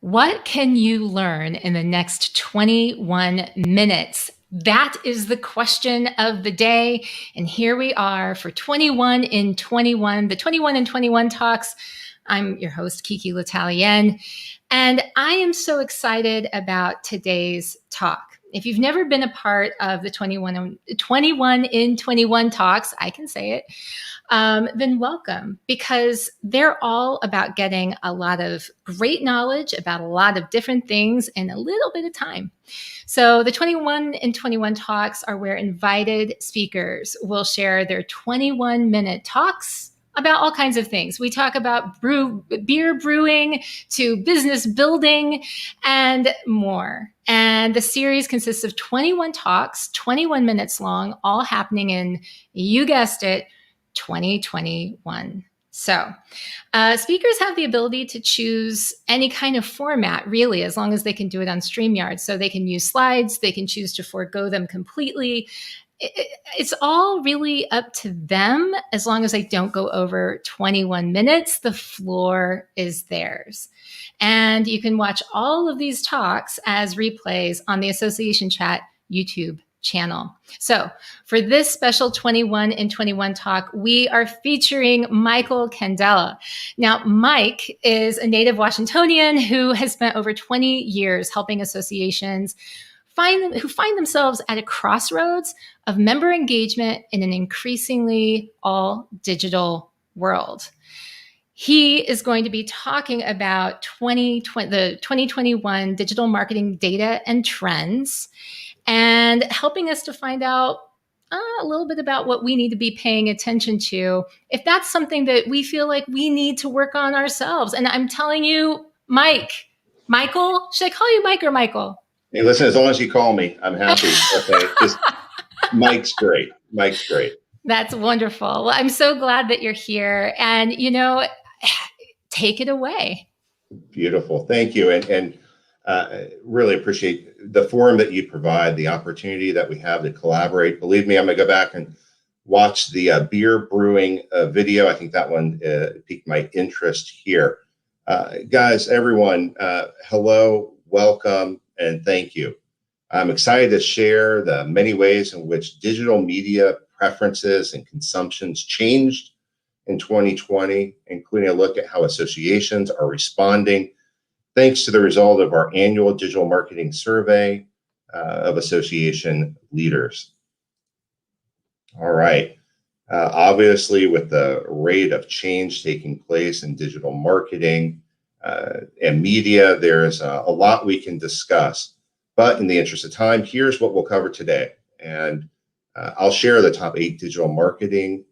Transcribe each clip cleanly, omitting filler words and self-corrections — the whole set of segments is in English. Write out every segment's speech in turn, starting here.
What can you learn in the next 21 minutes? That is the question of the day. And here we are for 21 in 21, the 21 in 21 talks. I'm your host, Kiki L'Italienne, and I am so excited about today's talk. If you've never been a part of the 21 in 21 talks, I can say it, then welcome, because they're all about getting a lot of great knowledge about a lot of different things in a little bit of time. So the 21 in 21 talks are where invited speakers will share their 21-minute talks about all kinds of things. We talk about beer brewing to business building and more. And the series consists of 21 talks, 21 minutes long, all happening in, you guessed it, 2021. So speakers have the ability to choose any kind of format, really, as long as they can do it on StreamYard. So they can use slides, they can choose to forego them completely. It's all really up to them. As long as they don't go over 21 minutes, the floor is theirs. And you can watch all of these talks as replays on the Association Chat YouTube channel. So for this special 21 in 21 talk, we are featuring Michael Candela. Now, Mike is a native Washingtonian who has spent over 20 years helping associations who find themselves at a crossroads of member engagement in an increasingly all digital world. He is going to be talking about the 2021 digital marketing data and trends, and helping us to find out a little bit about what we need to be paying attention to if that's something that we feel like we need to work on ourselves. And I'm telling you, Michael, should I call you Mike or Michael? Hey, listen, as long as you call me, I'm happy. Okay, just Mike's great. Mike's great. That's wonderful. Well, I'm so glad that you're here, and take it away. Beautiful. Thank you. And really appreciate the forum that you provide, the opportunity that we have to collaborate. Believe me, I'm going to go back and watch the beer brewing video. I think that one piqued my interest here. Guys, everyone, hello, welcome, and thank you. I'm excited to share the many ways in which digital media preferences and consumptions changed in 2020, including a look at how associations are responding thanks to the result of our annual digital marketing survey of association leaders. All right. Obviously, with the rate of change taking place in digital marketing and media, there's a lot we can discuss. But in the interest of time, here's what we'll cover today. And I'll share the top 8 digital marketing,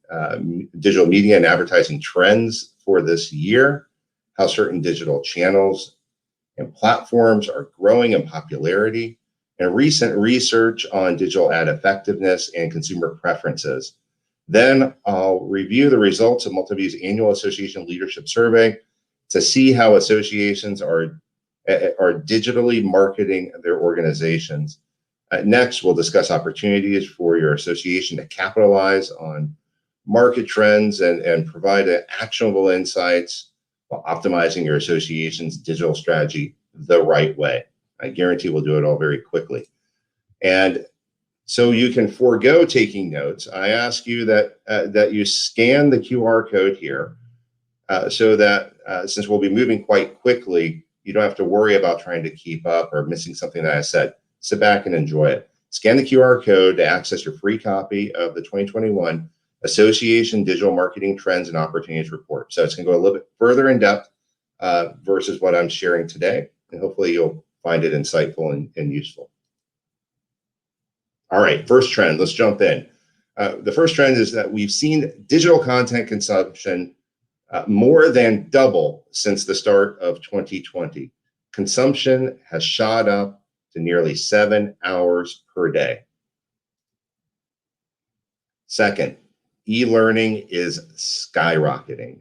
digital media and advertising trends for this year, how certain digital channels and platforms are growing in popularity, and recent research on digital ad effectiveness and consumer preferences. Then I'll review the results of Multiview's annual association leadership survey to see how associations are digitally marketing their organizations. Next, we'll discuss opportunities for your association to capitalize on market trends and provide actionable insights while optimizing your association's digital strategy the right way. I guarantee we'll do it all very quickly. And so you can forego taking notes. I ask you that you scan the QR code here so that since we'll be moving quite quickly, you don't have to worry about trying to keep up or missing something that I said. Sit back and enjoy it. Scan the QR code to access your free copy of the 2021 Association Digital Marketing Trends and Opportunities Report. So it's going to go a little bit further in depth versus what I'm sharing today. And hopefully you'll find it insightful and useful. All right, first trend, let's jump in. The first trend is that we've seen digital content consumption more than double since the start of 2020. Consumption has shot up to nearly 7 hours per day. Second, e-learning is skyrocketing.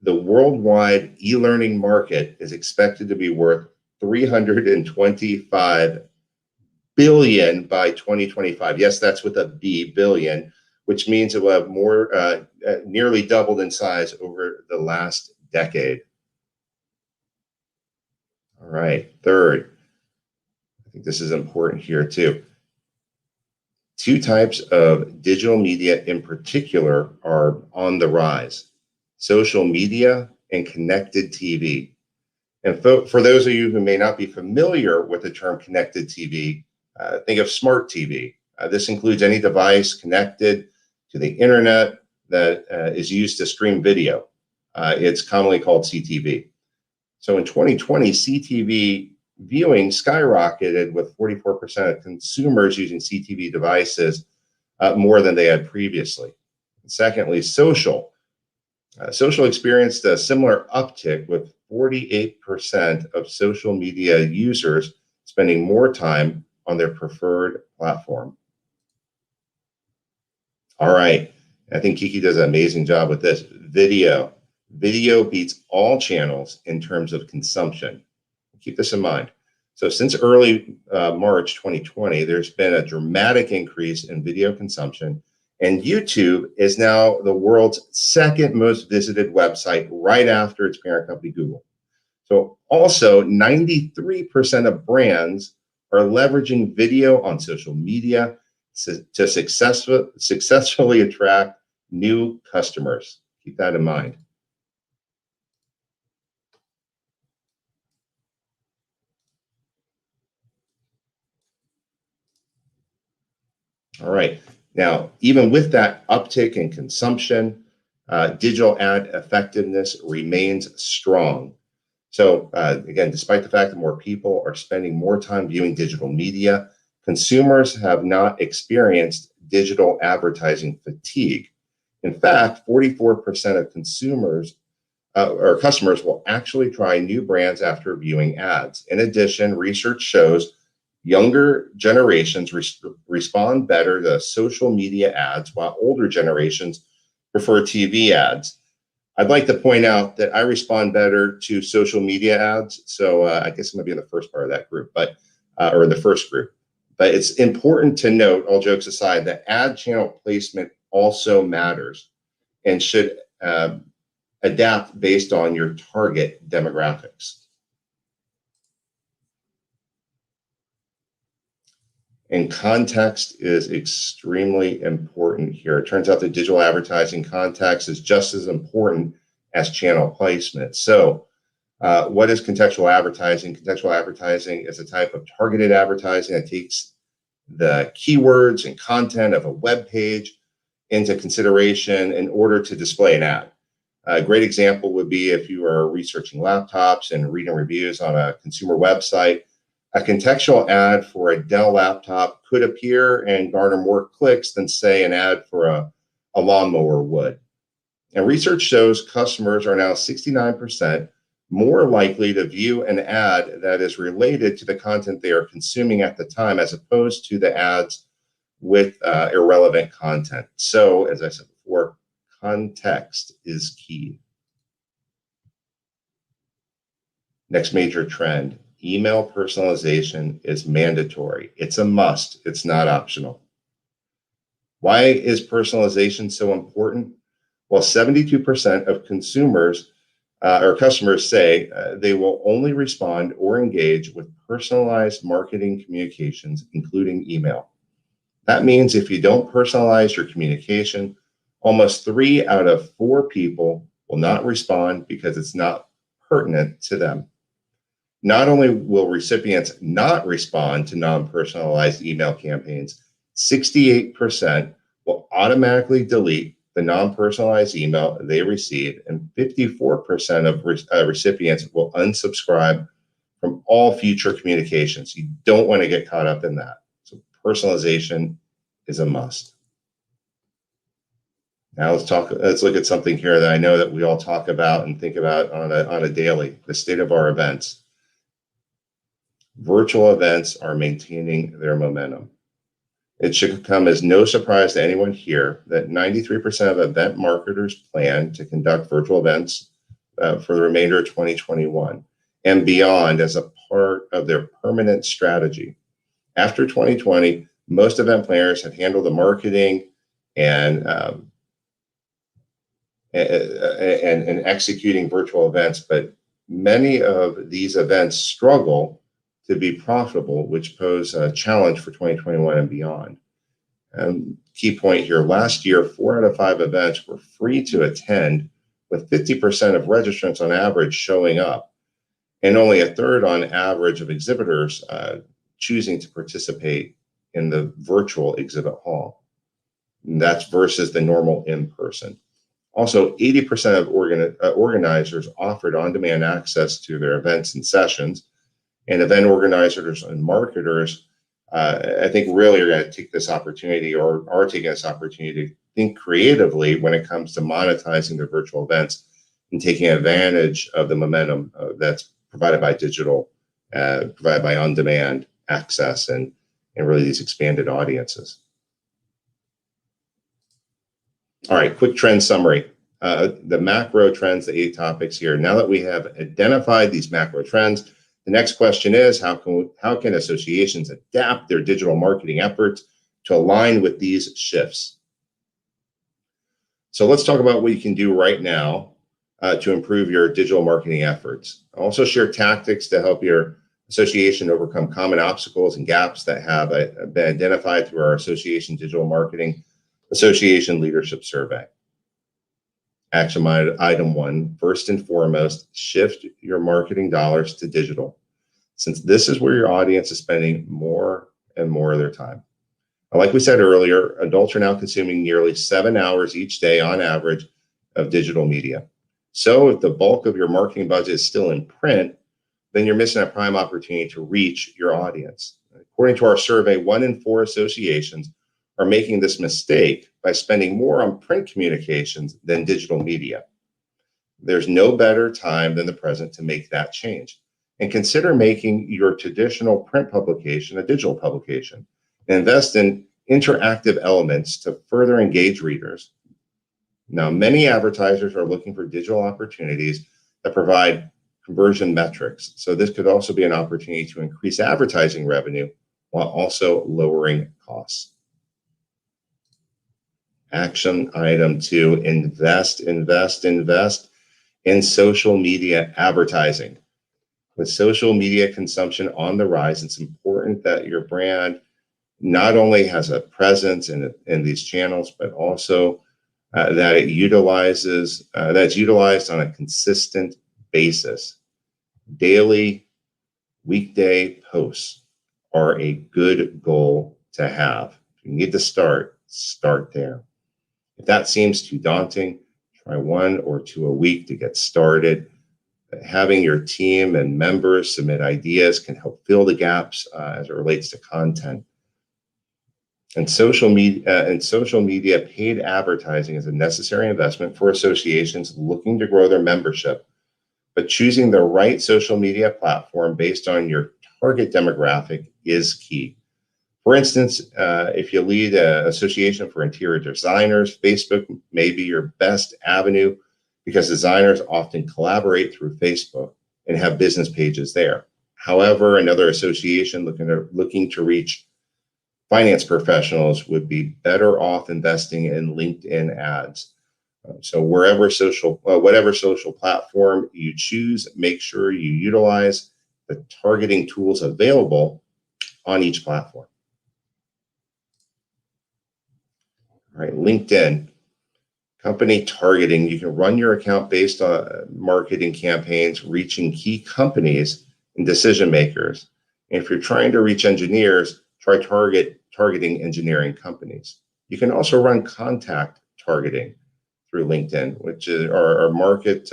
The worldwide e-learning market is expected to be worth $325 billion by 2025. Yes, that's with a B, billion, which means it will have more, nearly doubled in size over the last decade. All right, third, I think this is important here too. Two types of digital media in particular are on the rise: social media and connected TV. And for those of you who may not be familiar with the term connected TV, think of smart TV. This includes any device connected to the internet that is used to stream video. It's commonly called CTV. So in 2020, CTV viewing skyrocketed with 44% of consumers using CTV devices more than they had previously. And secondly, social. Social experienced a similar uptick with 48% of social media users spending more time on their preferred platform. All right. I think Kiki does an amazing job with this. Video. Video beats all channels in terms of consumption. Keep this in mind. So since early March 2020, there's been a dramatic increase in video consumption, and YouTube is now the world's second most visited website right after its parent company, Google. So also 93% of brands are leveraging video on social media to successfully attract new customers. Keep that in mind. All right. Now, even with that uptick in consumption, digital ad effectiveness remains strong. So again, despite the fact that more people are spending more time viewing digital media, consumers have not experienced digital advertising fatigue. In fact, 44% of consumers or customers will actually try new brands after viewing ads. In addition, research shows younger generations respond better to social media ads, while older generations prefer TV ads. I'd like to point out that I respond better to social media ads, so I guess I'm going to be in the first part of that group, but or in the first group. But it's important to note, all jokes aside, that ad channel placement also matters and should adapt based on your target demographics. And context is extremely important here. It turns out that digital advertising context is just as important as channel placement. So what is contextual advertising? Contextual advertising is a type of targeted advertising that takes the keywords and content of a web page into consideration in order to display an ad. A great example would be if you are researching laptops and reading reviews on a consumer website. A contextual ad for a Dell laptop could appear and garner more clicks than, say, an ad for a lawnmower would. And research shows customers are now 69% more likely to view an ad that is related to the content they are consuming at the time, as opposed to the ads with irrelevant content. So, as I said before, context is key. Next major trend. Email personalization is mandatory. It's a must. It's not optional. Why is personalization so important? Well, 72% of consumers or customers say they will only respond or engage with personalized marketing communications, including email. That means if you don't personalize your communication, almost 3 out of 4 people will not respond because it's not pertinent to them. Not only will recipients not respond to non-personalized email campaigns, 68% will automatically delete the non-personalized email they receive, and 54% of recipients will unsubscribe from all future communications. You don't want to get caught up in that. So personalization is a must. Now let's look at something here that I know that we all talk about and think about on a daily, the state of our events. Virtual events are maintaining their momentum. It should come as no surprise to anyone here that 93% of event marketers plan to conduct virtual events for the remainder of 2021 and beyond as a part of their permanent strategy. After 2020, most event planners had handled the marketing and executing virtual events, but many of these events struggle to be profitable, which pose a challenge for 2021 and beyond. And key point here, last year, 4 out of 5 events were free to attend, with 50% of registrants on average showing up, and only a third on average of exhibitors choosing to participate in the virtual exhibit hall. And that's versus the normal in-person. Also, 80% of organizers offered on-demand access to their events and sessions, and event organizers and marketers, I think, really are going to take this opportunity, or are taking this opportunity, to think creatively when it comes to monetizing their virtual events and taking advantage of the momentum that's provided by digital, provided by on-demand access, and really these expanded audiences. All right, quick trend summary. The macro trends, the 8 topics here. Now that we have identified these macro trends, the next question is, how can associations adapt their digital marketing efforts to align with these shifts? So let's talk about what you can do right now to improve your digital marketing efforts. I'll also share tactics to help your association overcome common obstacles and gaps that have been identified through our Association Digital Marketing Association Leadership Survey. Action item 1, first and foremost, shift your marketing dollars to digital, since this is where your audience is spending more and more of their time. Like we said earlier, adults are now consuming nearly 7 hours each day on average of digital media. So if the bulk of your marketing budget is still in print, then you're missing a prime opportunity to reach your audience. According to our survey, 1 in 4 associations are making this mistake by spending more on print communications than digital media. There's no better time than the present to make that change. And consider making your traditional print publication a digital publication, and invest in interactive elements to further engage readers. Now, many advertisers are looking for digital opportunities that provide conversion metrics. So this could also be an opportunity to increase advertising revenue while also lowering costs. Action item 2, invest in social media advertising. With social media consumption on the rise, it's important that your brand not only has a presence in these channels, but also that it's utilized on a consistent basis. Daily, weekday posts are a good goal to have. If you need to start there. If that seems too daunting, try 1 or 2 a week to get started. Having your team and members submit ideas can help fill the gaps as it relates to content. And social media paid advertising is a necessary investment for associations looking to grow their membership, but choosing the right social media platform based on your target demographic is key. For instance, if you lead an association for interior designers, Facebook may be your best avenue because designers often collaborate through Facebook and have business pages there. However, another association looking to reach finance professionals would be better off investing in LinkedIn ads. So whatever social platform you choose, make sure you utilize the targeting tools available on each platform. All right, LinkedIn. Company targeting. You can run your account based on marketing campaigns reaching key companies and decision makers. And if you're trying to reach engineers, try targeting engineering companies. You can also run contact targeting through LinkedIn, which is our market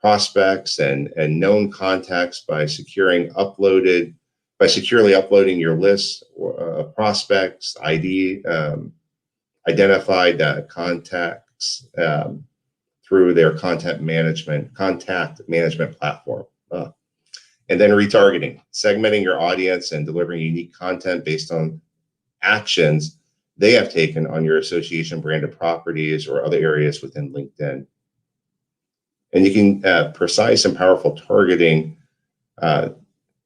prospects and known contacts by securely uploading your list of prospects, identified contacts through their contact management platform. And then retargeting, segmenting your audience and delivering unique content based on actions they have taken on your association branded properties or other areas within LinkedIn. And you can precise and powerful targeting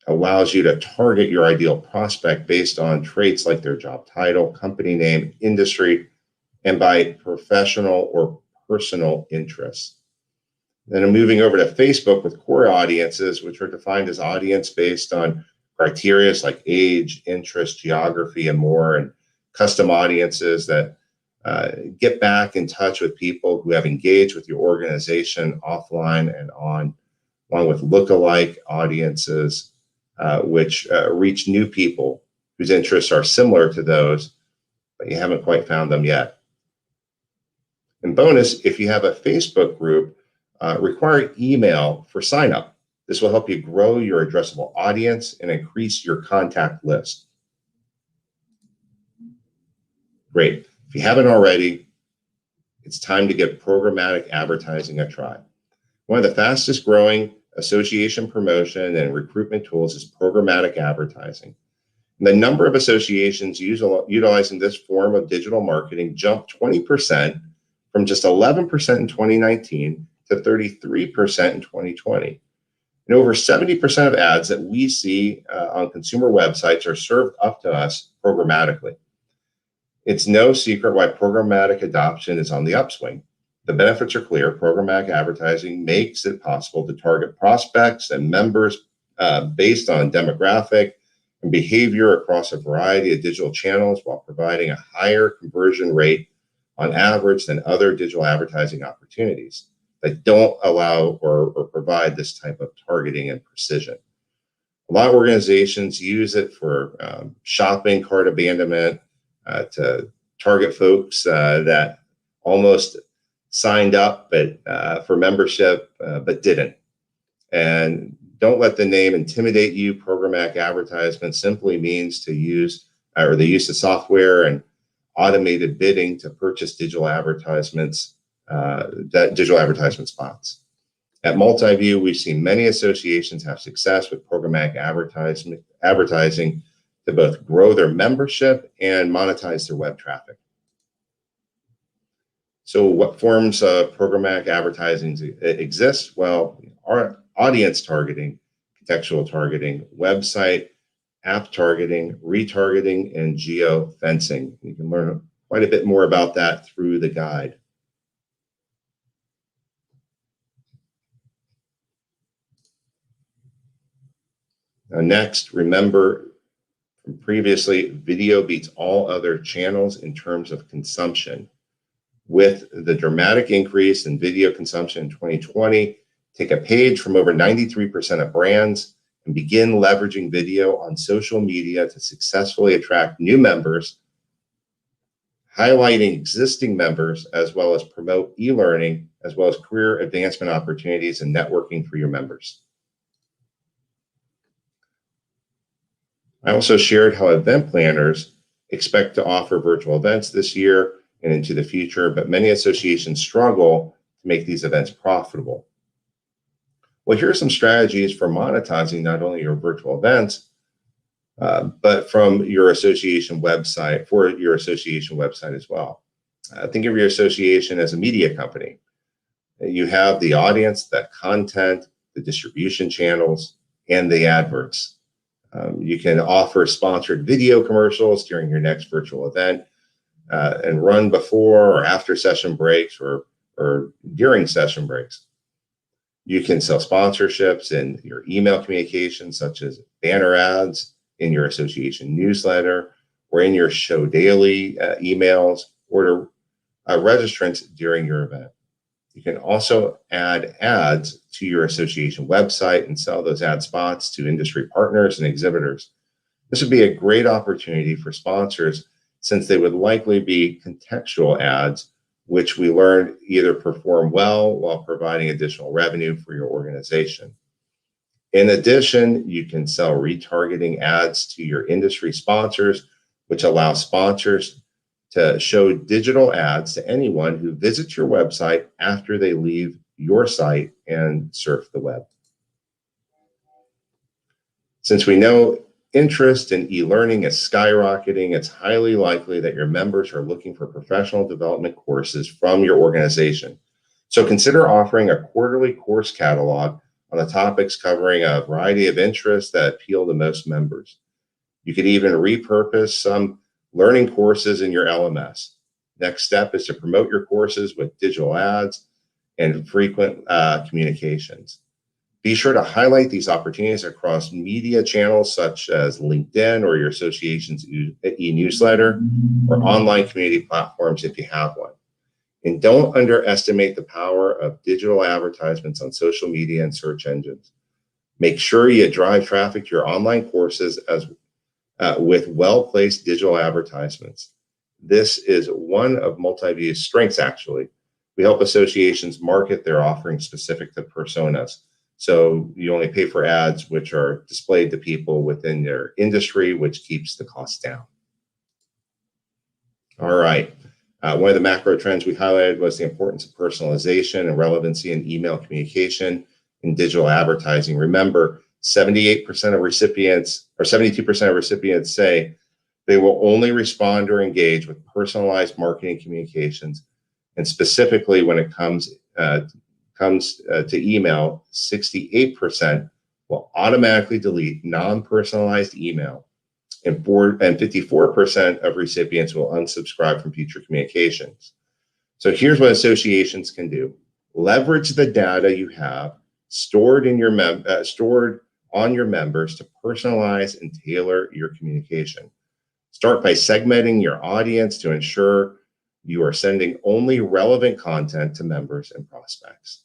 allows you to target your ideal prospect based on traits like their job title, company name, industry, and by professional or personal interests. Then I'm moving over to Facebook with core audiences, which are defined as audience based on criteria like age, interest, geography, and more, and custom audiences that get back in touch with people who have engaged with your organization offline and on, along with lookalike audiences, which reach new people whose interests are similar to those, but you haven't quite found them yet. And bonus, if you have a Facebook group, require email for sign up. This will help you grow your addressable audience and increase your contact list. Great. If you haven't already, it's time to give programmatic advertising a try. One of the fastest growing association promotion and recruitment tools is programmatic advertising. And the number of associations utilizing this form of digital marketing jumped 20% from just 11% in 2019 to 33% in 2020. And over 70% of ads that we see on consumer websites are served up to us programmatically. It's no secret why programmatic adoption is on the upswing. The benefits are clear. Programmatic advertising makes it possible to target prospects and members based on demographic and behavior across a variety of digital channels while providing a higher conversion rate on average than other digital advertising opportunities that don't allow or provide this type of targeting and precision. A lot of organizations use it for shopping cart abandonment, to target folks that almost signed up for membership but didn't. And don't let the name intimidate you. Programmatic advertisement simply means to use the use of software and automated bidding to purchase digital advertisements, digital advertisement spots. At Multiview, we've seen many associations have success with programmatic advertising to both grow their membership and monetize their web traffic. So what forms of programmatic advertising exist? Well, our audience targeting, contextual targeting, website, app targeting, retargeting, and geo-fencing. You can learn quite a bit more about that through the guide. Now next, remember from previously, video beats all other channels in terms of consumption. With the dramatic increase in video consumption in 2020, take a page from over 93% of brands and begin leveraging video on social media to successfully attract new members, highlighting existing members, as well as promote e-learning, as well as career advancement opportunities and networking for your members. I also shared how event planners expect to offer virtual events this year and into the future, but many associations struggle to make these events profitable. Well, here are some strategies for monetizing not only your virtual events, but from your association website, for your association website as well. Think of your association as a media company. You have the audience, the content, the distribution channels, and the adverts. You can offer sponsored video commercials during your next virtual event and run before or after session breaks or during session breaks. You can sell sponsorships in your email communications, such as banner ads in your association newsletter or in your show daily emails, or to registrants during your event. You can also add ads to your association website and sell those ad spots to industry partners and exhibitors. This would be a great opportunity for sponsors since they would likely be contextual ads, which we learned either perform well while providing additional revenue for your organization. In addition, you can sell retargeting ads to your industry sponsors, which allow sponsors to show digital ads to anyone who visits your website after they leave your site and surf the web. Since we know interest in e-learning is skyrocketing, it's highly likely that your members are looking for professional development courses from your organization. So consider offering a quarterly course catalog on the topics covering a variety of interests that appeal to most members. You could even repurpose some learning courses in your LMS. Next step is to promote your courses with digital ads and frequent communications. Be sure to highlight these opportunities across media channels such as LinkedIn or your association's e-newsletter or online community platforms if you have one. And don't underestimate the power of digital advertisements on social media and search engines. Make sure you drive traffic to your online courses with well-placed digital advertisements. This is one of Multiview's strengths, actually. We help associations market their offerings specific to personas. So you only pay for ads which are displayed to people within their industry, which keeps the cost down. All right. One of the macro trends we highlighted was the importance of personalization and relevancy in email communication and digital advertising. Remember, 78% of recipients, or 72% of recipients say they will only respond or engage with personalized marketing communications. And specifically when it comes to email, 68% will automatically delete non-personalized email, and 54% of recipients will unsubscribe from future communications. So here's what associations can do. Leverage the data you have stored on your members to personalize and tailor your communication. Start by segmenting your audience to ensure you are sending only relevant content to members and prospects.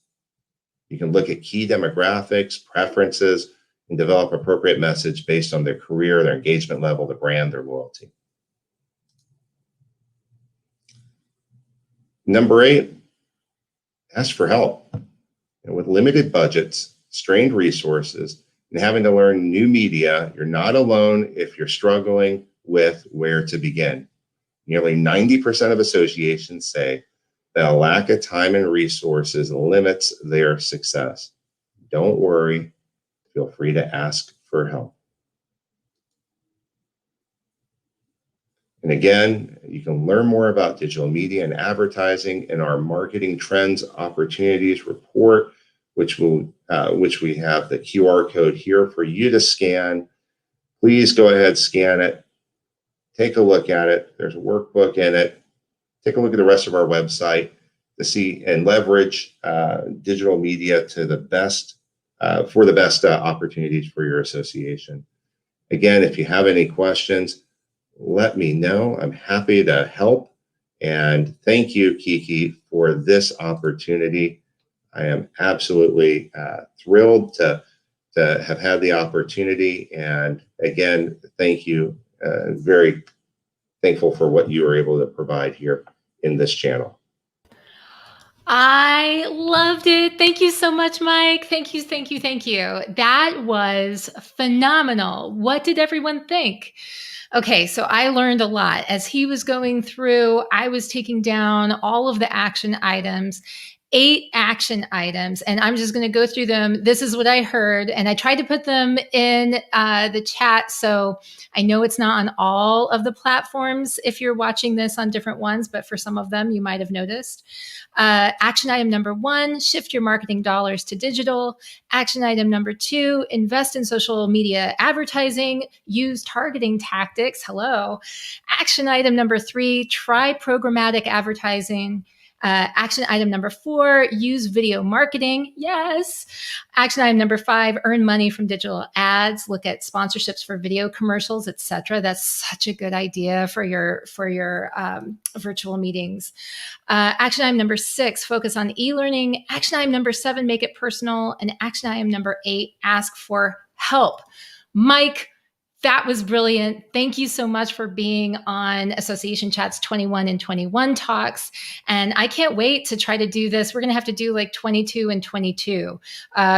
You can look at key demographics, preferences, and develop appropriate message based on their career, their engagement level, the brand, their loyalty. Number 8, ask for help. With limited budgets, strained resources, and having to learn new media, you're not alone if you're struggling with where to begin. Nearly 90% of associations say that a lack of time and resources limits their success. Don't worry. Feel free to ask for help. And again, you can learn more about digital media and advertising in our Marketing Trends Opportunities report, which we have the QR code here for you to scan. Please go ahead, scan it. Take a look at it. There's a workbook in it. Take a look at the rest of our website to see and leverage digital media to the best for the best opportunities for your association. Again, if you have any questions, let me know. I'm happy to help. And thank you, Kiki, for this opportunity. I am absolutely thrilled to have had the opportunity. And again, thank you. Very thankful for what you were able to provide here in this channel. I loved it. Thank you so much, Mike. Thank you, thank you, thank you. That was phenomenal. What did everyone think? Okay, so I learned a lot. As he was going through, I was taking down all of the action items, 8 action items, and I'm just going to go through them. This is what I heard, and I tried to put them in the chat, so I know it's not on all of the platforms if you're watching this on different ones, but for some of them, you might have noticed. Action item number 1, shift your marketing dollars to digital. Action item number 2, invest in social media advertising, use targeting tactics. Hello. Action item number 3, try programmatic advertising. Action item number 4, use video marketing. Yes. Action item number 5, earn money from digital ads. Look at sponsorships for video commercials, etc. That's such a good idea for your virtual meetings. Action item number 6, focus on e-learning. Action item number 7, make it personal. And action item number 8, ask for help. Mike, that was brilliant. Thank you so much for being on Association Chat's 21 and 21 talks. And I can't wait to try to do this. We're going to have to do like 22 and 22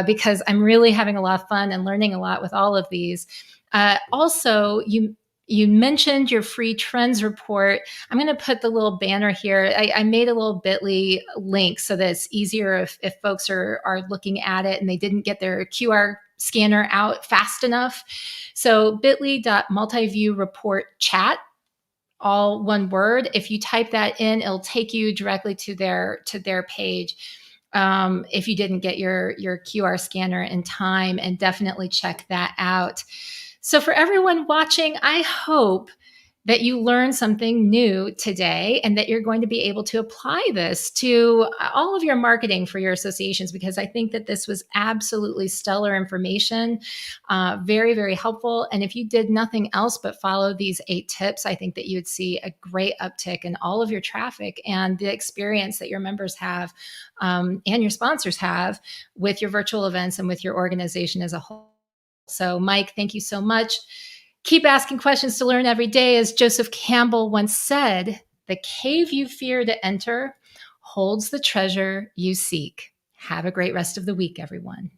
because I'm really having a lot of fun and learning a lot with all of these. Also, you mentioned your free trends report. I'm going to put the little banner here. I made a little bit.ly link so that it's easier if folks are looking at it and they didn't get their QR scanner out fast enough. So bit.ly.multiview report chat, all one word. If you type that in, it'll take you directly to their page. If you didn't get your QR scanner in time, and definitely check that out. So for everyone watching, I hope that you learned something new today and that you're going to be able to apply this to all of your marketing for your associations, because I think that this was absolutely stellar information, very, very helpful. And if you did nothing else but follow these 8 tips, I think that you would see a great uptick in all of your traffic and the experience that your members have and your sponsors have with your virtual events and with your organization as a whole. So, Mike, thank you so much. Keep asking questions to learn every day. As Joseph Campbell once said, the cave you fear to enter holds the treasure you seek. Have a great rest of the week, everyone.